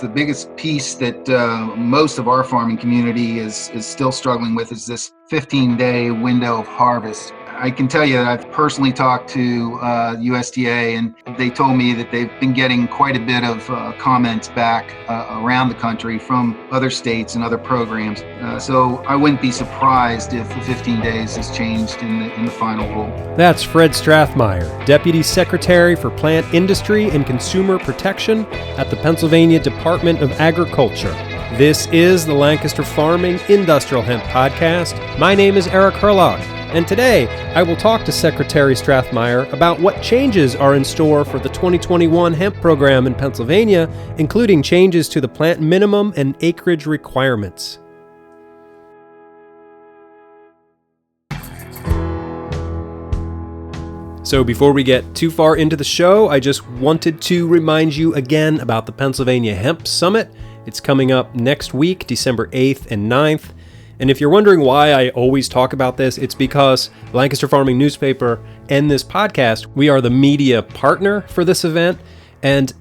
The biggest piece that most of our farming community is still struggling with is this 15-day window of harvest. I can tell you that I've personally talked to USDA, and they told me that they've been getting quite a bit of comments back around the country from other states and other programs. So I wouldn't be surprised if the 15 days has changed in the final rule. That's Fred Strathmeyer, Deputy Secretary for Plant Industry and Consumer Protection at the Pennsylvania Department of Agriculture. This is the Lancaster Farming Industrial Hemp Podcast. My name is Eric Herlog, and today I will talk to Secretary Strathmeyer about what changes are in store for the 2021 hemp program in Pennsylvania, including changes to the plant minimum and acreage requirements. So before we get too far into the show, I just wanted to remind you again about the Pennsylvania Hemp Summit. It's coming up next week, December 8th and 9th. And if you're wondering why I always talk about this, it's because Lancaster Farming Newspaper and this podcast, we are the media partner for this event. And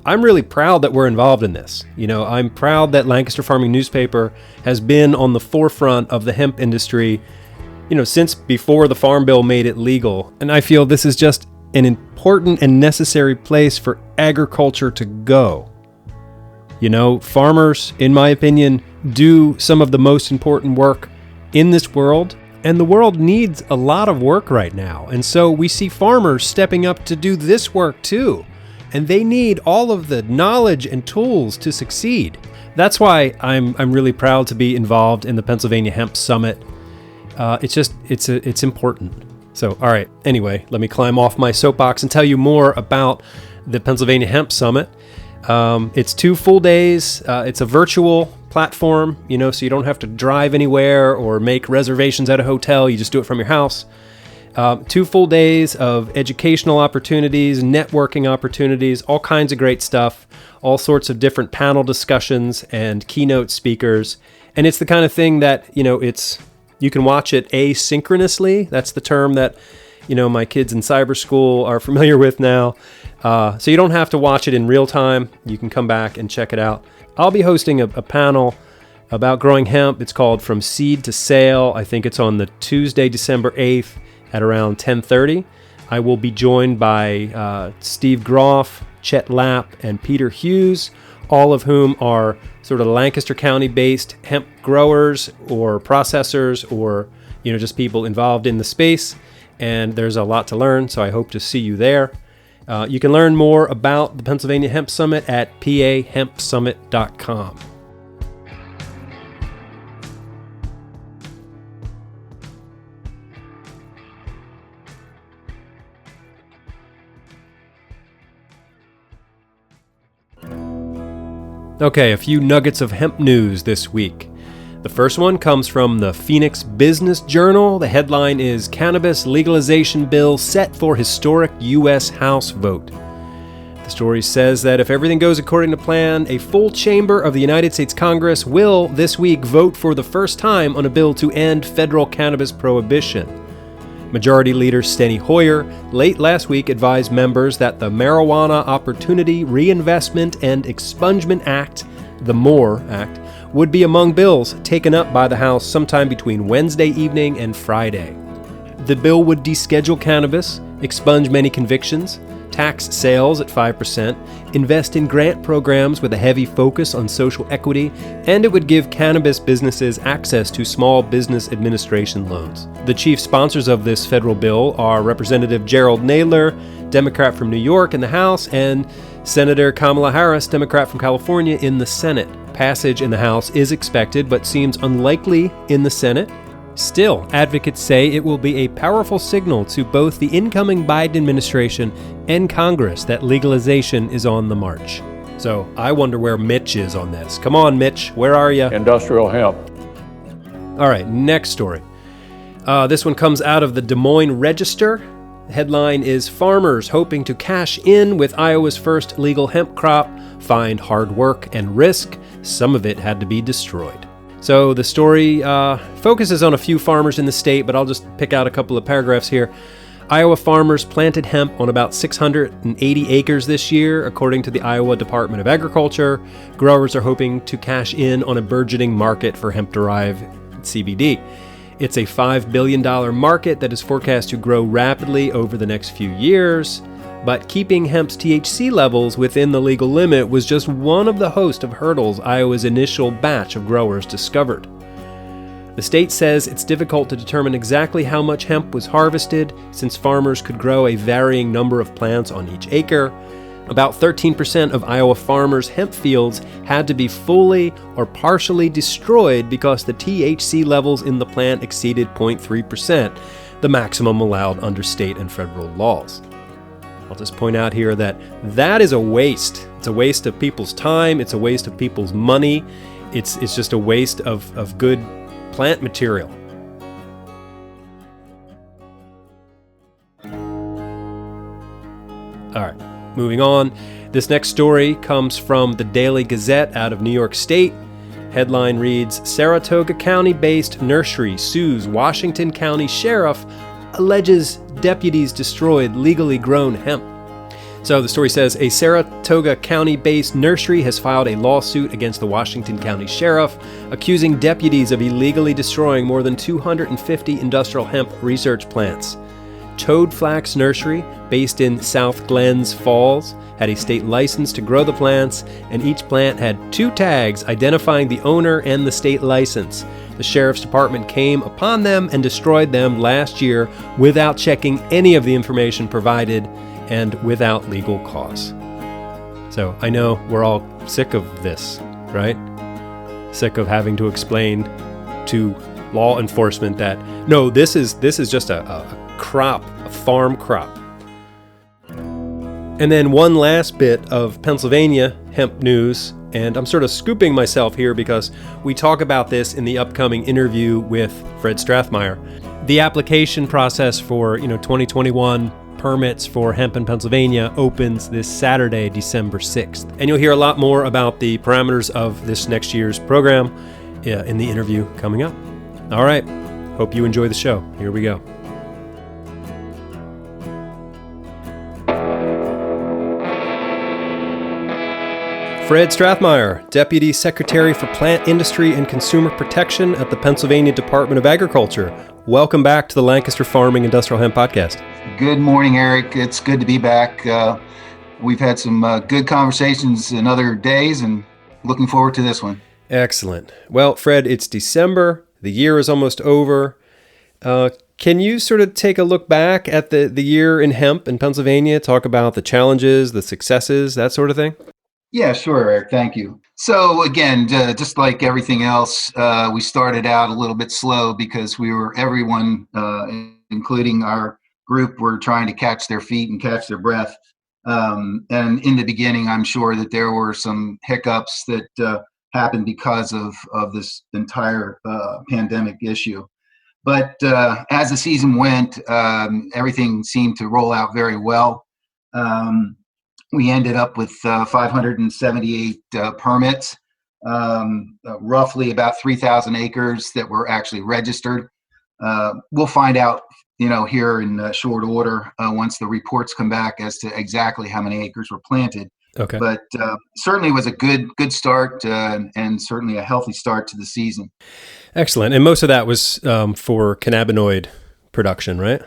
I'm really proud that we're involved in this. You know, I'm proud that Lancaster Farming Newspaper has been on the forefront of the hemp industry, you know, since before the Farm Bill made it legal. And I feel this is just an important and necessary place for agriculture to go. You know, farmers, in my opinion, do some of the most important work in this world, and the world needs a lot of work right now. And so we see farmers stepping up to do this work too, and they need all of the knowledge and tools to succeed. That's why I'm really proud to be involved in the Pennsylvania Hemp Summit. It's important. So, all right, anyway, let me climb off my soapbox and tell you more about the Pennsylvania Hemp Summit. It's 2 full days. It's a virtual platform, you know, so you don't have to drive anywhere or make reservations at a hotel. You just do it from your house. 2 full days of educational opportunities, networking opportunities, all kinds of great stuff, all sorts of different panel discussions and keynote speakers. And it's the kind of thing that, you know, you can watch it asynchronously. That's the term that, you know, my kids in cyber school are familiar with now. So you don't have to watch it in real time. You can come back and check it out. I'll be hosting a panel about growing hemp. It's called From Seed to Sale. I think it's on the Tuesday, December 8th at around 10:30. I will be joined by Steve Groff, Chet Lapp, and Peter Hughes, all of whom are sort of Lancaster County-based hemp growers or processors or, you know, just people involved in the space. And there's a lot to learn, so I hope to see you there. You can learn more about the Pennsylvania Hemp Summit at pahempsummit.com. Okay, a few nuggets of hemp news this week. The first one comes from the Phoenix Business Journal. The headline is Cannabis Legalization Bill Set for Historic U.S. House Vote. The story says that if everything goes according to plan, a full chamber of the United States Congress will this week vote for the first time on a bill to end federal cannabis prohibition. Majority Leader Steny Hoyer late last week advised members that the Marijuana Opportunity Reinvestment and Expungement Act, the MORE Act, would be among bills taken up by the House sometime between Wednesday evening and Friday. The bill would deschedule cannabis, expunge many convictions, tax sales at 5%, invest in grant programs with a heavy focus on social equity, and it would give cannabis businesses access to small business administration loans. The chief sponsors of this federal bill are Representative Gerald Nadler, Democrat from New York in the House, and Senator Kamala Harris, Democrat from California in the Senate. Passage in the House is expected, but seems unlikely in the Senate. Still, advocates say it will be a powerful signal to both the incoming Biden administration and Congress that legalization is on the march. So I wonder where Mitch is on this. Come on, Mitch, where are you? Industrial hemp. All right, next story. This one comes out of the Des Moines Register. The headline is Farmers Hoping to Cash In with Iowa's First Legal Hemp Crop Find Hard Work and Risk. Some of it had to be destroyed. So the story focuses on a few farmers in the state, but I'll just pick out a couple of paragraphs here. Iowa farmers planted hemp on about 680 acres this year, according to the Iowa Department of Agriculture. Growers are hoping to cash in on a burgeoning market for hemp-derived CBD. It's a $5 billion market that is forecast to grow rapidly over the next few years. But keeping hemp's THC levels within the legal limit was just one of the host of hurdles Iowa's initial batch of growers discovered. The state says it's difficult to determine exactly how much hemp was harvested, since farmers could grow a varying number of plants on each acre. About 13% of Iowa farmers' hemp fields had to be fully or partially destroyed because the THC levels in the plant exceeded 0.3%, the maximum allowed under state and federal laws. I'll just point out here that is a waste. It's a waste of people's time. It's a waste of people's money. It's just a waste of good plant material. All right, moving on. This next story comes from the Daily Gazette out of New York State. Headline reads, Saratoga County-based nursery sues Washington County Sheriff, alleges deputies destroyed legally grown hemp. So the story says, a Saratoga County-based nursery has filed a lawsuit against the Washington County Sheriff, accusing deputies of illegally destroying more than 250 industrial hemp research plants. Toad Flax Nursery, based in South Glens Falls, had a state license to grow the plants, and each plant had 2 tags identifying the owner and the state license. The sheriff's department came upon them and destroyed them last year without checking any of the information provided and without legal cause. So I know we're all sick of this, right? Sick of having to explain to law enforcement that, no, this is just a crop, a farm crop. And then one last bit of Pennsylvania hemp news, and I'm sort of scooping myself here because we talk about this in the upcoming interview with Fred Strathmeyer. The application process for 2021 permits for hemp in Pennsylvania opens this Saturday, December 6th. And you'll hear a lot more about the parameters of this next year's program in the interview coming up. All right, hope you enjoy the show. Here we go. Fred Strathmeyer, Deputy Secretary for Plant Industry and Consumer Protection at the Pennsylvania Department of Agriculture. Welcome back to the Lancaster Farming Industrial Hemp Podcast. Good morning, Eric. It's good to be back. We've had some good conversations in other days, and looking forward to this one. Excellent. Well, Fred, it's December. The year is almost over. Can you sort of take a look back at the year in hemp in Pennsylvania, talk about the challenges, the successes, that sort of thing? Yeah, sure, Eric. Thank you. So again, just like everything else, we started out a little bit slow because everyone, including our group, were trying to catch their feet and catch their breath. And in the beginning, I'm sure that there were some hiccups that happened because of this entire pandemic issue. But as the season went, everything seemed to roll out very well. We ended up with 578 permits, roughly about 3,000 acres that were actually registered. We'll find out, here in short order once the reports come back as to exactly how many acres were planted. Okay. But certainly was a good start and certainly a healthy start to the season. Excellent. And most of that was for cannabinoid production, right?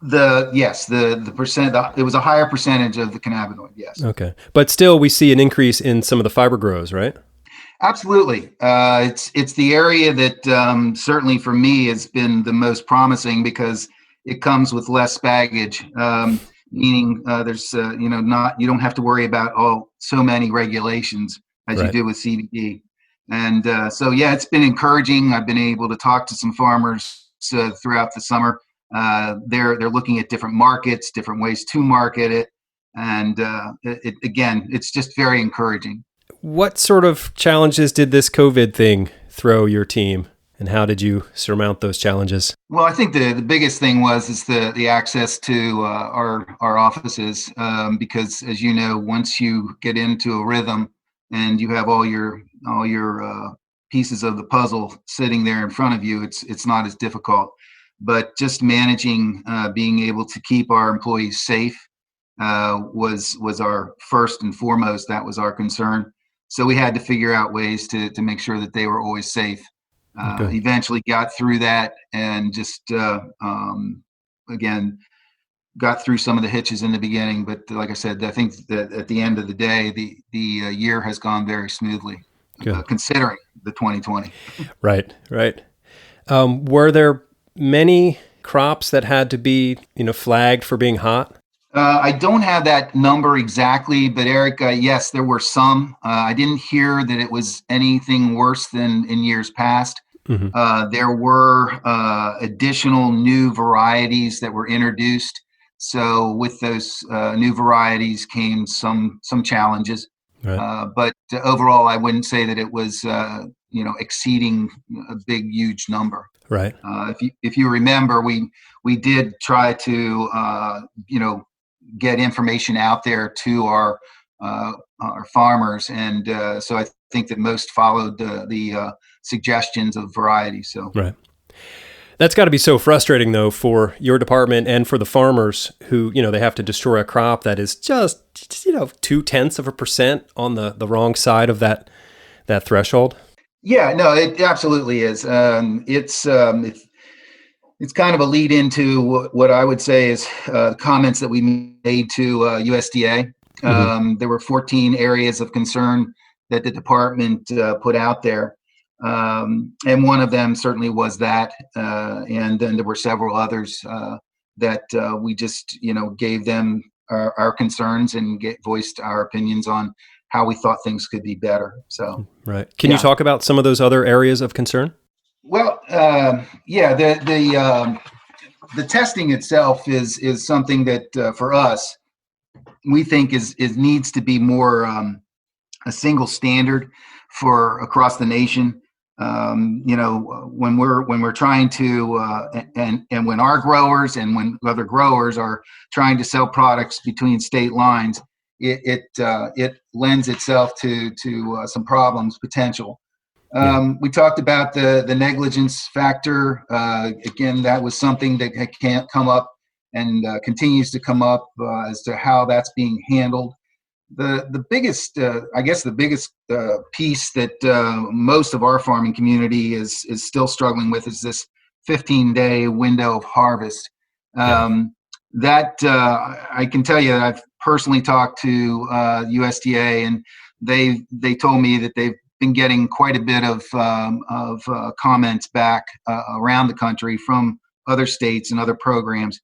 The percent, it was a higher percentage of the cannabinoid, yes. Okay. But still we see an increase in some of the fiber grows, right? Absolutely. It's the area that certainly for me has been the most promising because it comes with less baggage, meaning there's you don't have to worry about so many regulations as you do with CBD. And so it's been encouraging. I've been able to talk to some farmers throughout the summer. They're looking at different markets, different ways to market it, and it's just very encouraging. What sort of challenges did this COVID thing throw your team, and how did you surmount those challenges? Well, I think the biggest thing is the access to our offices, because as you know, once you get into a rhythm and you have all your pieces of the puzzle sitting there in front of you, it's not as difficult. but just managing, being able to keep our employees safe was our first and foremost. That was our concern. So we had to figure out ways to make sure that they were always safe. Eventually got through that, and just again got through some of the hitches in the beginning. But like I said, I think that at the end of the day, the year has gone very smoothly, considering the 2020. Right. Were there many crops that had to be, flagged for being hot? I don't have that number exactly, but Eric, yes, there were some. I didn't hear that it was anything worse than in years past. Mm-hmm. There were additional new varieties that were introduced. So with those new varieties came some challenges. Right. But overall, I wouldn't say that it was exceeding a big, huge number. Right. If you remember, we did try to get information out there to our farmers, and so I think that most followed the suggestions of varieties. So right. That's got to be so frustrating, though, for your department and for the farmers who, they have to destroy a crop that is just 0.2% on the wrong side of that threshold. Yeah, no, it absolutely is. It's kind of a lead into what I would say is comments that we made to USDA. Mm-hmm. There were 14 areas of concern that the department put out there. And one of them certainly was that. And then there were several others that we just, gave them our concerns and voiced our opinions on how we thought things could be better. So, right. Can you talk about some of those other areas of concern? Well, the testing itself is something that for us, we think is needs to be more a single standard for across the nation. When we're trying to and when our growers and when other growers are trying to sell products between state lines, it lends itself to some problems potential. We talked about the negligence factor. Again, that was something that can't come up and continues to come up as to how that's being handled. The biggest, I guess, the biggest piece that most of our farming community is still struggling with is this 15-day window of harvest. That I can tell you that I've personally talked to USDA, and they told me that they've been getting quite a bit of comments back around the country from other states and other programs.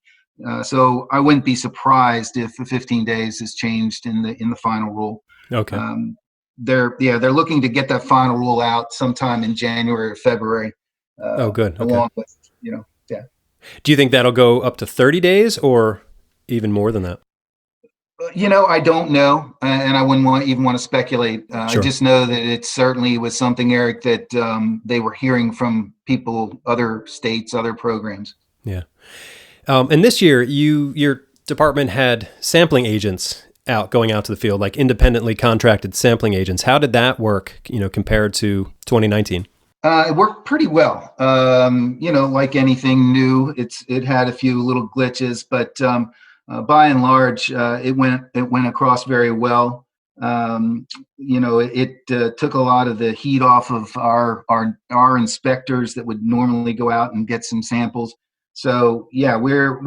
So I wouldn't be surprised if the 15 days is changed in the final rule. Okay. They're looking to get that final rule out sometime in January or February. Good. Okay. Along with, Do you think that'll go up to 30 days or even more than that? I don't know, and I wouldn't even want to speculate. Sure. I just know that it certainly was something, Eric, that they were hearing from people, other states, other programs. Yeah. And this year, your department had sampling agents going out to the field, like independently contracted sampling agents. How did that work, compared to 2019? It worked pretty well. Like anything new, it had a few little glitches, but by and large, it went across very well. It took a lot of the heat off of our inspectors that would normally go out and get some samples. So yeah, we're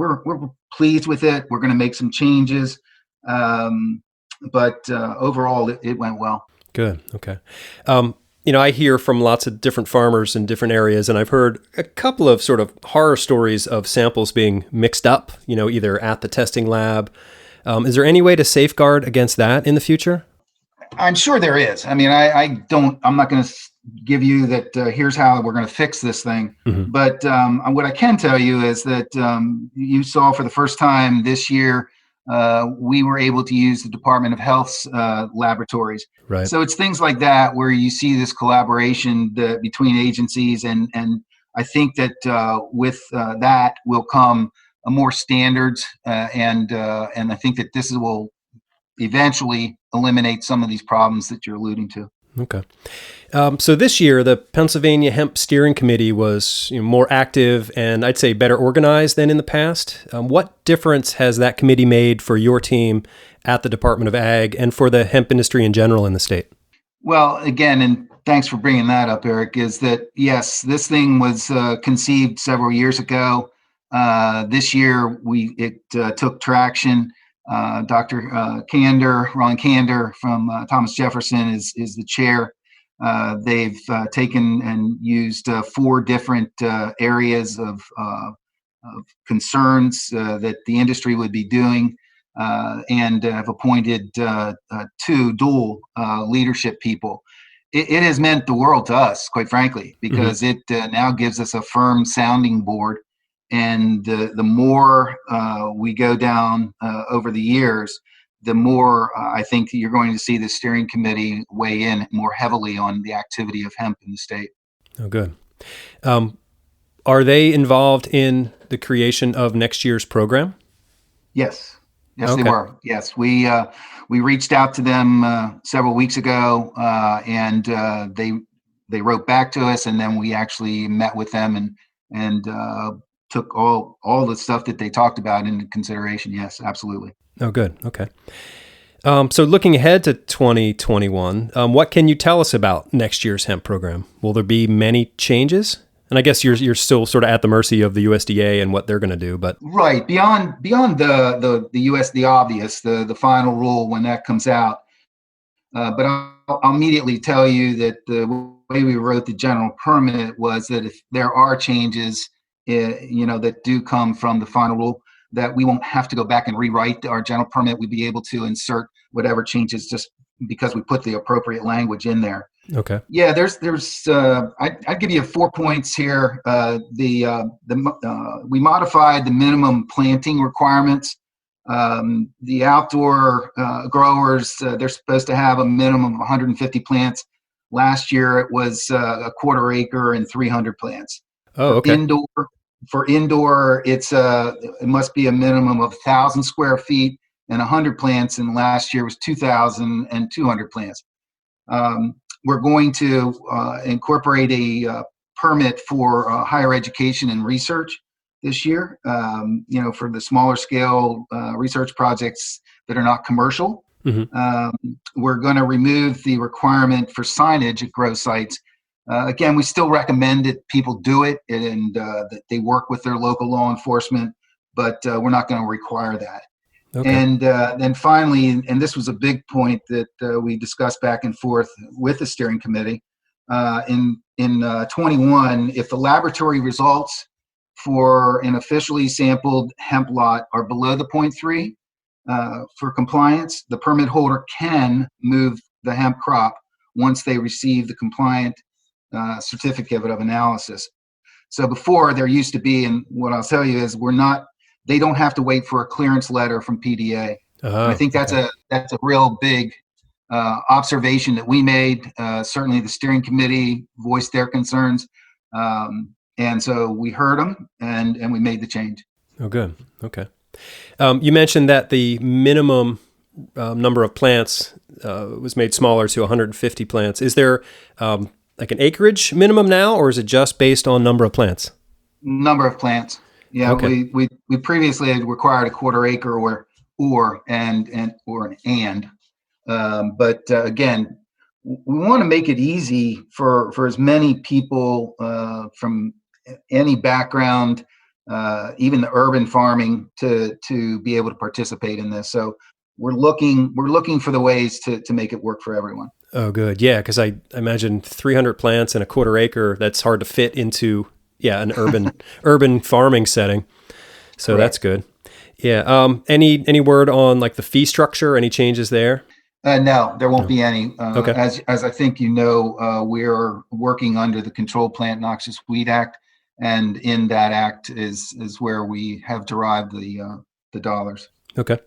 pleased with it. We're going to make some changes, but overall, it went well. Good. Okay. I hear from lots of different farmers in different areas, and I've heard a couple of sort of horror stories of samples being mixed up, either at the testing lab. Is there any way to safeguard against that in the future? I'm sure there is. I mean, I'm not going to give you that here's how we're going to fix this thing. Mm-hmm. But what I can tell you is that you saw for the first time this year, we were able to use the Department of Health's laboratories. Right. So it's things like that where you see this collaboration between agencies, and I think that with that will come more standards, and I think that this will eventually eliminate some of these problems that you're alluding to. Okay. So this year, the Pennsylvania Hemp Steering Committee was more active and I'd say better organized than in the past. What difference has that committee made for your team at the Department of Ag and for the hemp industry in general in the state? Well, again, and thanks for bringing that up, Eric, is that, yes, this thing was conceived several years ago. This year, it took traction. Dr. Ron Kander from Thomas Jefferson is the chair. They've taken and used 4 different areas of concerns that the industry would be doing, and have appointed 2 dual leadership people. It has meant the world to us, quite frankly, because it now gives us a firm sounding board. And the more we go down over the years, the more I think you're going to see the steering committee weigh in more heavily on the activity of hemp in the state. Oh, good. Are they involved in the creation of next year's program? Yes. Yes, Okay. They were. Yes, we reached out to them several weeks ago, and they wrote back to us, and then we actually met with them and took all the stuff that they talked about into consideration. Yes, absolutely. Oh, good. Okay. So looking ahead to 2021, what can you tell us about next year's hemp program? Will there be many changes? And I guess you're still sort of at the mercy of the USDA and what they're going to do, but right beyond the obvious, the final rule when that comes out. But I'll immediately tell you that the way we wrote the general permit was that if there are changes, that do come from the final rule, that we won't have to go back and rewrite our general permit. We'd be able to insert whatever changes just because we put the appropriate language in there. okay. Yeah, I'd give you 4 points here. We modified the minimum planting requirements. The outdoor growers, they're supposed to have a minimum of 150 plants. Last year, it was a quarter acre and 300 plants. Oh, okay. For indoor, it must be a minimum of 1,000 square feet and 100 plants. And last year was 2,200 plants. We're going to incorporate a permit for higher education and research this year, for the smaller scale research projects that are not commercial. We're going to remove the requirement for signage at grow sites. Again, we still recommend that people do it and that they work with their local law enforcement, but we're not going to require that. Okay. And then finally, and this was a big point that we discussed back and forth with the steering committee, in 21, if the laboratory results for an officially sampled hemp lot are below the 0.3 for compliance, the permit holder can move the hemp crop once they receive the compliant certificate of analysis. So before, there used to be, and what I'll tell you is they don't have to wait for a clearance letter from PDA. I think that's a real big observation that we made. Certainly the steering committee voiced their concerns. And so we heard them and we made the change. Oh, good. Okay. You mentioned that the minimum number of plants was made smaller to 150 plants. Is there like an acreage minimum now, or is it just based on number of plants? Number of plants. Yeah. Okay. We previously had required a quarter acre or an and. But again, we want to make it easy for as many people from any background, even the urban farming, to be able to participate in this. So we're looking for the ways to make it work for everyone. Oh, good. Yeah, because I imagine 300 plants and a quarter acre, that's hard to fit into an urban farming setting. So Correct. That's good. Yeah. Any word on like the fee structure? Any changes there? No, there won't be any. Okay. As I think we're working under the Controlled Plant Noxious Weed Act, and in that act is where we have derived the dollars. Okay.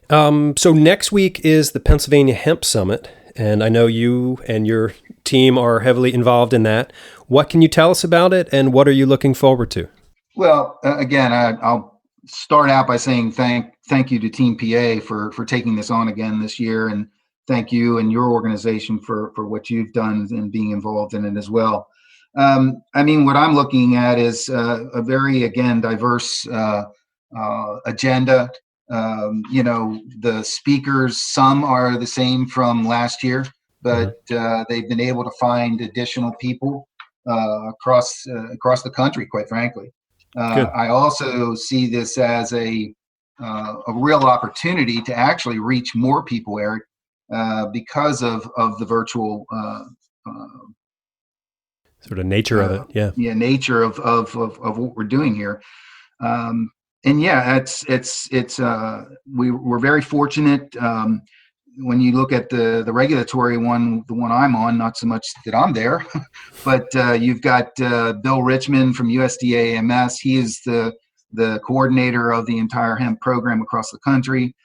So next week is the Pennsylvania Hemp Summit, and I know you and your team are heavily involved in that. What can you tell us about it, and what are you looking forward to? Well, again, I'll start out by saying thank you to Team PA for taking this on again this year, and thank you and your organization for what you've done and being involved in it as well. I mean, what I'm looking at is a very, again, diverse agenda. The speakers, some are the same from last year, but they've been able to find additional people across the country, quite frankly. I also see this as a real opportunity to actually reach more people, Eric, because of the virtual sort of nature of it. Nature of what we're doing here. And yeah, we're very fortunate. When you look at the regulatory one, the one I'm on, not so much that I'm there, but you've got Bill Richmond from USDA MS. He is the coordinator of the entire hemp program across the country.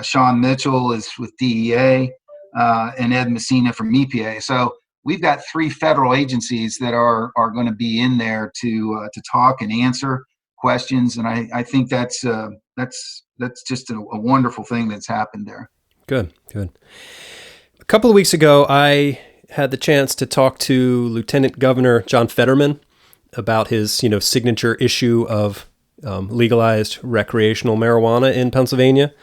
Sean Mitchell is with DEA, and Ed Messina from EPA. So we've got 3 federal agencies that are going to be in there to talk and answer questions, and I think that's just a wonderful thing that's happened there. Good. A couple of weeks ago, I had the chance to talk to Lieutenant Governor John Fetterman about his signature issue of legalized recreational marijuana in Pennsylvania,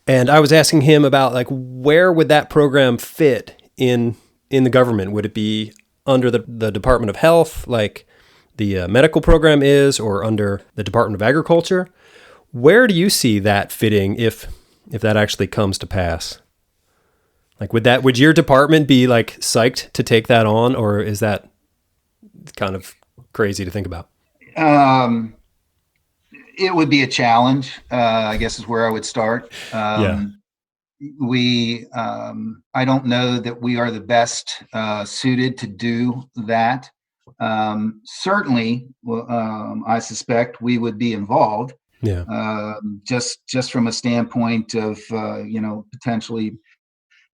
and I was asking him about where would that program fit in the government? Would it be under the Department of Health, like the medical program is, or under the Department of Agriculture? Where do you see that fitting if that actually comes to pass? Would your department be psyched to take that on, or is that kind of crazy to think about? It would be a challenge, I guess is where I would start. I don't know that we are the best suited to do that. Certainly, I suspect we would be involved. Just from a standpoint of potentially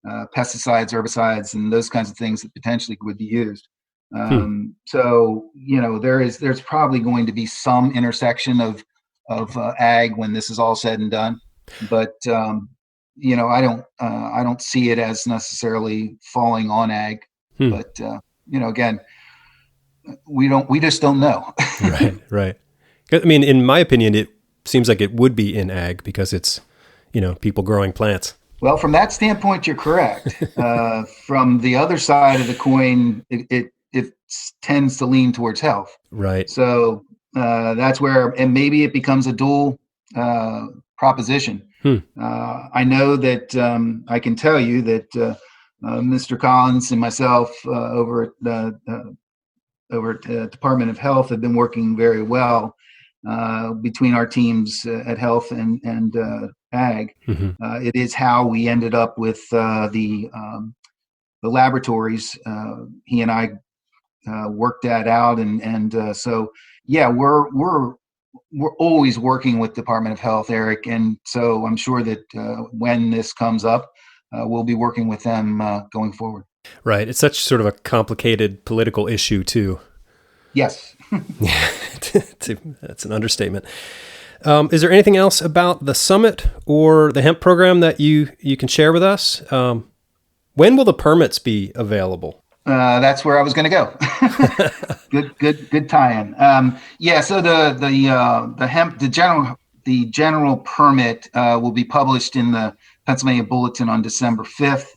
pesticides, herbicides, and those kinds of things that potentially would be used. So there's probably going to be some intersection of ag when this is all said and done, but I don't see it as necessarily falling on ag. But again, we just don't know. Right. I mean, in my opinion, it seems like it would be in ag because it's people growing plants. Well, from that standpoint, you're correct. From the other side of the coin, it tends to lean towards health. Right. So that's where, and maybe it becomes a dual proposition. I know that I can tell you that Mr. Collins and myself over at Department of Health have been working very well between our teams at Health and Ag. It is how we ended up with the laboratories. He and I worked that out, and so yeah, we're always working with Department of Health, Eric, and so I'm sure that when this comes up, we'll be working with them going forward. Right. It's such sort of a complicated political issue too. Yes. That's an understatement. Is there anything else about the summit or the hemp program that you can share with us? When will the permits be available? That's where I was going to go. Good tie-in. So the hemp, the general permit will be published in the Pennsylvania Bulletin on December 5th.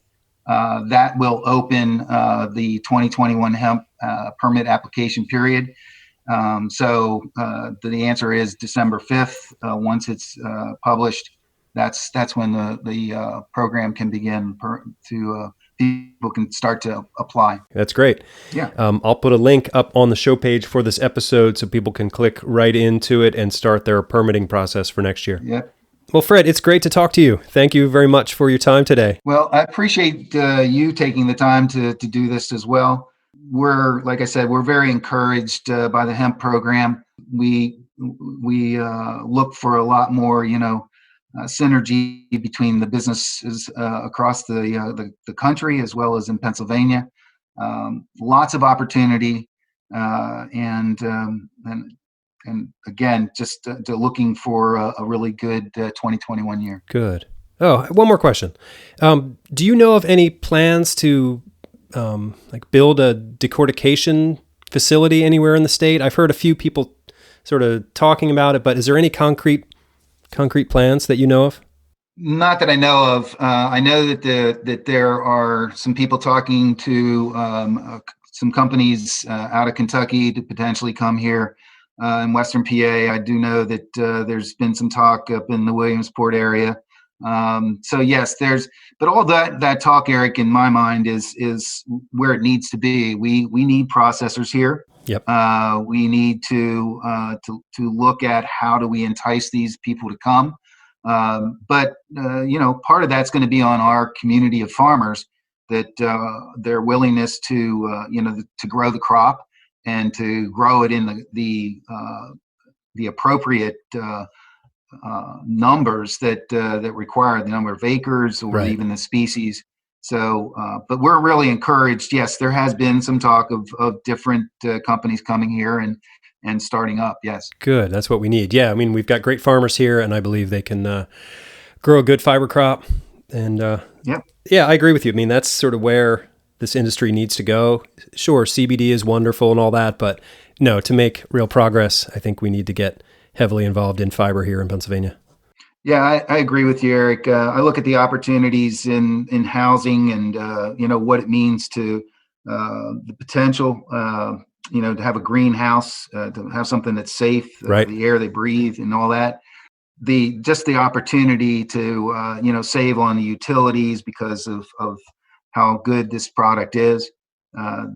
That will open the 2021 hemp permit application period. So the answer is December 5th. Once it's published, that's when the program can begin people can start to apply. That's great. Yeah. I'll put a link up on the show page for this episode so people can click right into it and start their permitting process for next year. Yep. Well, Fred, it's great to talk to you. Thank you very much for your time today. Well, I appreciate you taking the time to do this as well. Like I said, we're very encouraged by the hemp program. We look for a lot more, synergy between the businesses across the country as well as in Pennsylvania. Lots of opportunity, and again, just looking for a really good 2021 year. Good. Oh, one more question. Do you know of any plans to build a decortication facility anywhere in the state? I've heard a few people sort of talking about it, but is there any concrete plans that you know of? Not that I know of. I know that there are some people talking to some companies out of Kentucky to potentially come here in Western PA. I do know that there's been some talk up in the Williamsport area. So yes, but all that talk, Eric, in my mind is where it needs to be. We need processors here. Yep. We need to look at how do we entice these people to come. But part of that's going to be on our community of farmers, that their willingness to grow the crop and to grow it in the appropriate numbers that require the number of acres or even the species. So, but we're really encouraged. Yes, there has been some talk of different companies coming here and starting up. Yes. Good. That's what we need. Yeah. I mean, we've got great farmers here, and I believe they can grow a good fiber crop. And yeah, I agree with you. I mean, that's sort of where this industry needs to go. Sure, CBD is wonderful and all that, but no, to make real progress, I think we need to get heavily involved in fiber here in Pennsylvania. Yeah, I agree with you, Eric. I look at the opportunities in housing and, what it means to the potential, to have a greenhouse, to have something that's safe, the air they breathe and all that. The opportunity to, save on the utilities because of how good this product is.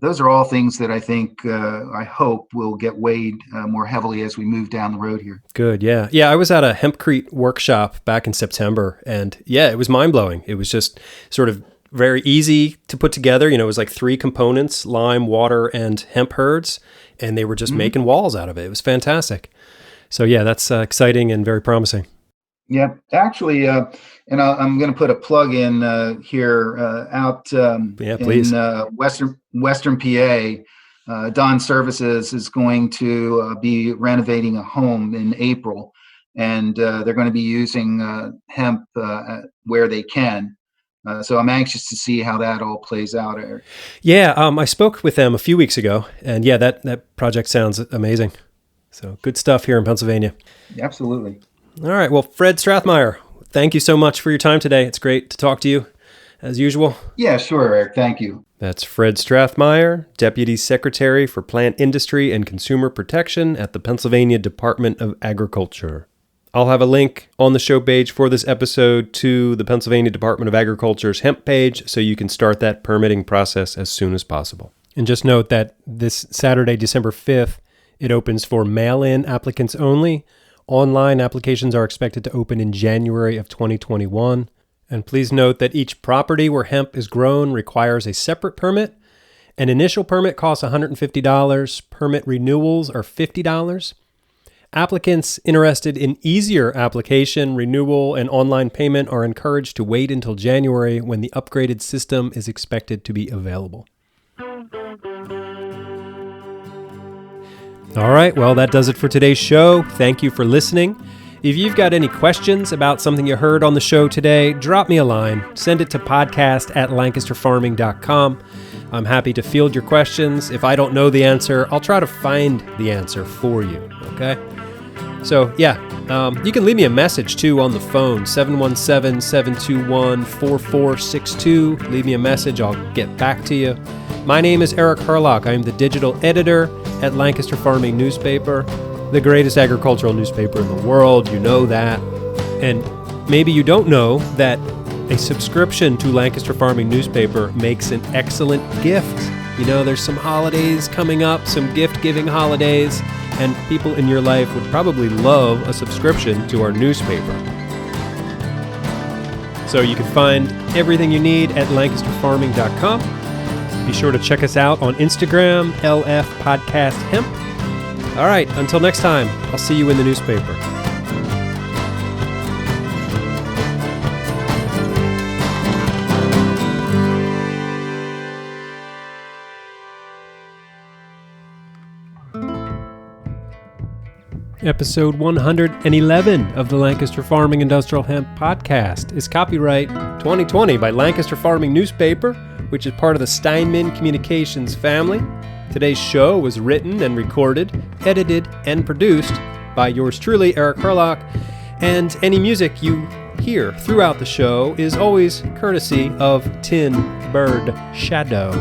Those are all things that I think, I hope will get weighed more heavily as we move down the road here. Good. Yeah. Yeah. I was at a hempcrete workshop back in September, and yeah, it was mind blowing. It was just sort of very easy to put together. It was like 3 components: lime, water, and hemp herds. And they were just making walls out of it. It was fantastic. So yeah, that's exciting and very promising. Yeah, actually, and I'm going to put a plug in here out please. In Western PA. Don Services is going to be renovating a home in April, and they're going to be using hemp where they can. So I'm anxious to see how that all plays out, Eric. Yeah, I spoke with them a few weeks ago, and yeah, that project sounds amazing. So good stuff here in Pennsylvania. Absolutely. All right. Well, Fred Strathmeyer, thank you so much for your time today. It's great to talk to you, as usual. Yeah, sure, Eric. Thank you. That's Fred Strathmeyer, Deputy Secretary for Plant Industry and Consumer Protection at the Pennsylvania Department of Agriculture. I'll have a link on the show page for this episode to the Pennsylvania Department of Agriculture's hemp page, so you can start that permitting process as soon as possible. And just note that this Saturday, December 5th, it opens for mail-in applicants only. Online applications are expected to open in January of 2021. And please note that each property where hemp is grown requires a separate permit. An initial permit costs $150. Permit renewals are $50. Applicants interested in easier application, renewal, and online payment are encouraged to wait until January, when the upgraded system is expected to be available. All right, well, that does it for today's show. Thank you for listening. If you've got any questions about something you heard on the show today, drop me a line. Send it to podcast@lancasterfarming.com. I'm happy to field your questions. If I don't know the answer, I'll try to find the answer for you, okay? So, yeah, you can leave me a message, too, on the phone, 717-721-4462. Leave me a message. I'll get back to you. My name is Eric Herlock. I am the digital editor at Lancaster Farming Newspaper, the greatest agricultural newspaper in the world. You know that. And maybe you don't know that a subscription to Lancaster Farming Newspaper makes an excellent gift. There's some holidays coming up, some gift-giving holidays, and people in your life would probably love a subscription to our newspaper. So you can find everything you need at lancasterfarming.com. Be sure to check us out on Instagram, LF Podcast Hemp. All right, until next time, I'll see you in the newspaper. Episode 111 of the Lancaster Farming Industrial Hemp Podcast is copyright 2020 by Lancaster Farming Newspaper, which is part of the Steinman Communications family. Today's show was written and recorded, edited, and produced by yours truly, Eric Herlock, and any music you hear throughout the show is always courtesy of Tin Bird Shadow.